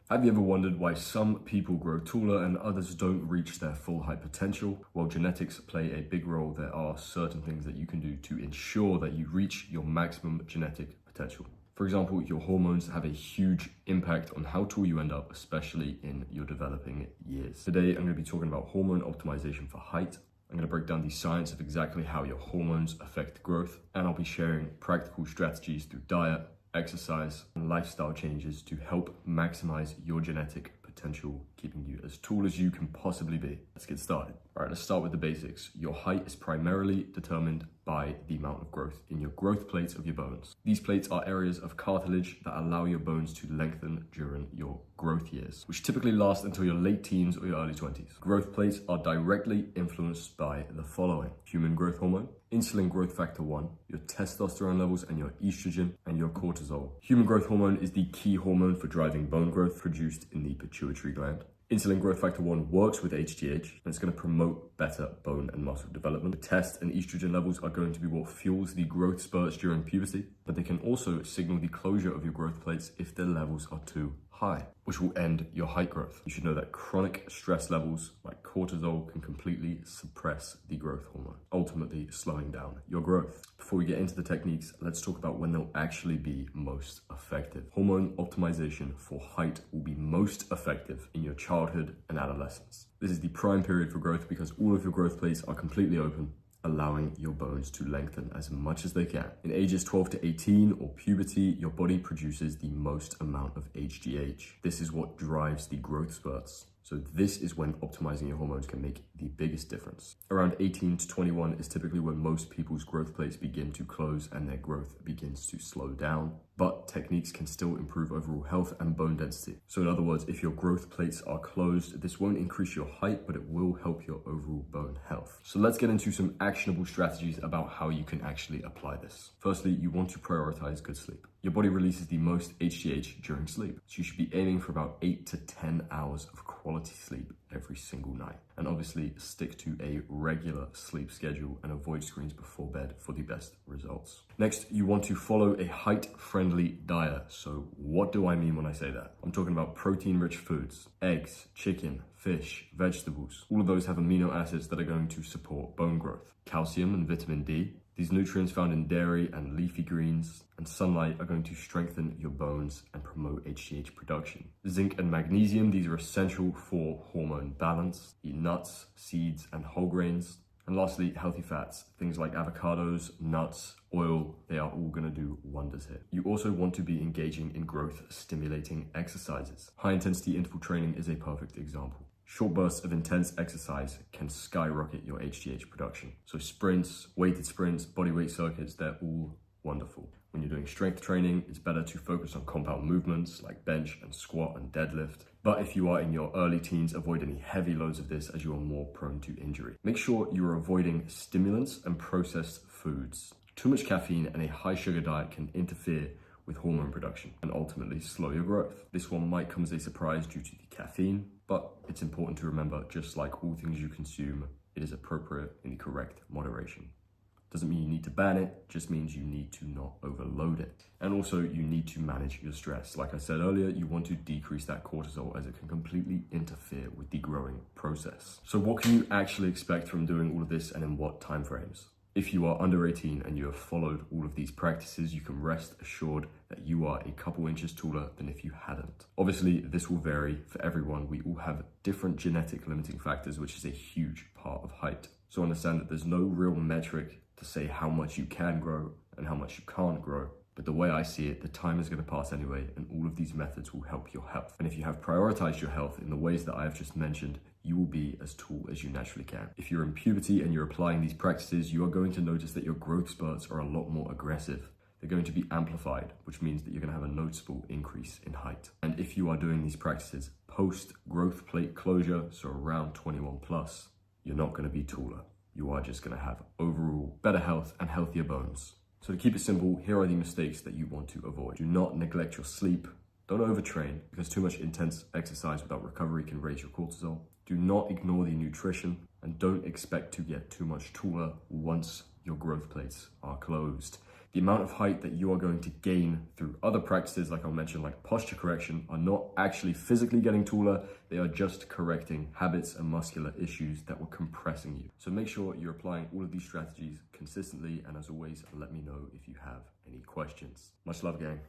Have you ever wondered why some people grow taller and others don't reach their full height potential? While genetics play a big role, there are certain things that you can do to ensure that you reach your maximum genetic potential. For example, your hormones have a huge impact on how tall you end up, especially in your developing years. Today, I'm going to be talking about hormone optimization for height. I'm going to break down the science of exactly how your hormones affect growth, and I'll be sharing practical strategies through diet, exercise, and lifestyle changes to help maximize your genetic potential, keeping you as tall as you can possibly be. Let's get started. All right, let's start with the basics. Your height is primarily determined by the amount of growth in your growth plates of your bones. These plates are areas of cartilage that allow your bones to lengthen during your growth years, which typically last until your late teens or your early 20s. Growth plates are directly influenced by the following: human growth hormone, insulin growth factor 1, your testosterone levels and your estrogen, and your cortisol. Human growth hormone is the key hormone for driving bone growth produced in the pituitary gland. Insulin growth factor 1 works with HGH, and it's going to promote better bone and muscle development. The test and estrogen levels are going to be what fuels the growth spurts during puberty, but they can also signal the closure of your growth plates if their levels are too high, which will end your height growth. You should know that chronic stress levels like cortisol can completely suppress the growth hormone, ultimately slowing down your growth. Before we get into the techniques, let's talk about when they'll actually be most effective. Hormone optimization for height will be most effective in your childhood and adolescence. This is the prime period for growth because all of your growth plates are completely open, allowing your bones to lengthen as much as they can. In ages 12 to 18 or puberty, your body produces the most amount of HGH. This is what drives the growth spurts. So this is when optimizing your hormones can make the biggest difference. Around 18 to 21 is typically when most people's growth plates begin to close and their growth begins to slow down, but techniques can still improve overall health and bone density. So in other words, if your growth plates are closed, this won't increase your height, but it will help your overall bone health. So let's get into some actionable strategies about how you can actually apply this. Firstly, you want to prioritize good sleep. Your body releases the most HGH during sleep, so you should be aiming for about 8 to 10 hours of quality sleep every single night. And obviously stick to a regular sleep schedule and avoid screens before bed for the best results. Next, you want to follow a height-friendly diet. So what do I mean when I say that? I'm talking about protein-rich foods, eggs, chicken, fish, vegetables. All of those have amino acids that are going to support bone growth. Calcium and vitamin D. These nutrients found in dairy and leafy greens and sunlight are going to strengthen your bones and promote HGH production. Zinc and magnesium, these are essential for hormone balance. Eat nuts, seeds, and whole grains. And lastly, healthy fats. Things like avocados, nuts, oil, they are all going to do wonders here. You also want to be engaging in growth stimulating exercises. High intensity interval training is a perfect example. Short bursts of intense exercise can skyrocket your HGH production. So sprints, weighted sprints, bodyweight circuits, they're all wonderful. When you're doing strength training, it's better to focus on compound movements like bench and squat and deadlift. But if you are in your early teens, avoid any heavy loads of this as you are more prone to injury. Make sure you are avoiding stimulants and processed foods. Too much caffeine and a high sugar diet can interfere with hormone production and ultimately slow your growth. This one might come as a surprise due to the caffeine, but it's important to remember, just like all things you consume, it is appropriate in the correct moderation. Doesn't mean you need to ban it, just means you need to not overload it. And also you need to manage your stress. Like I said earlier, you want to decrease that cortisol as it can completely interfere with the growing process. So what can you actually expect from doing all of this and in what timeframes? If you are under 18 and you have followed all of these practices, you can rest assured that you are a couple inches taller than if you hadn't. Obviously, this will vary for everyone. We all have different genetic limiting factors, which is a huge part of height. So understand that there's no real metric to say how much you can grow and how much you can't grow. But the way I see it, the time is going to pass anyway, and all of these methods will help your health. And if you have prioritized your health in the ways that I have just mentioned, you will be as tall as you naturally can. If you're in puberty and you're applying these practices, you are going to notice that your growth spurts are a lot more aggressive. They're going to be amplified, which means that you're going to have a noticeable increase in height. And if you are doing these practices post growth plate closure, so around 21 plus, you're not going to be taller. You are just going to have overall better health and healthier bones. So to keep it simple, here are the mistakes that you want to avoid. Do not neglect your sleep. Don't overtrain, because too much intense exercise without recovery can raise your cortisol. Do not ignore the nutrition, and don't expect to get too much taller once your growth plates are closed. The amount of height that you are going to gain through other practices, like I'll mention, like posture correction, are not actually physically getting taller. They are just correcting habits and muscular issues that were compressing you. So make sure you're applying all of these strategies consistently. And as always, let me know if you have any questions. Much love, gang.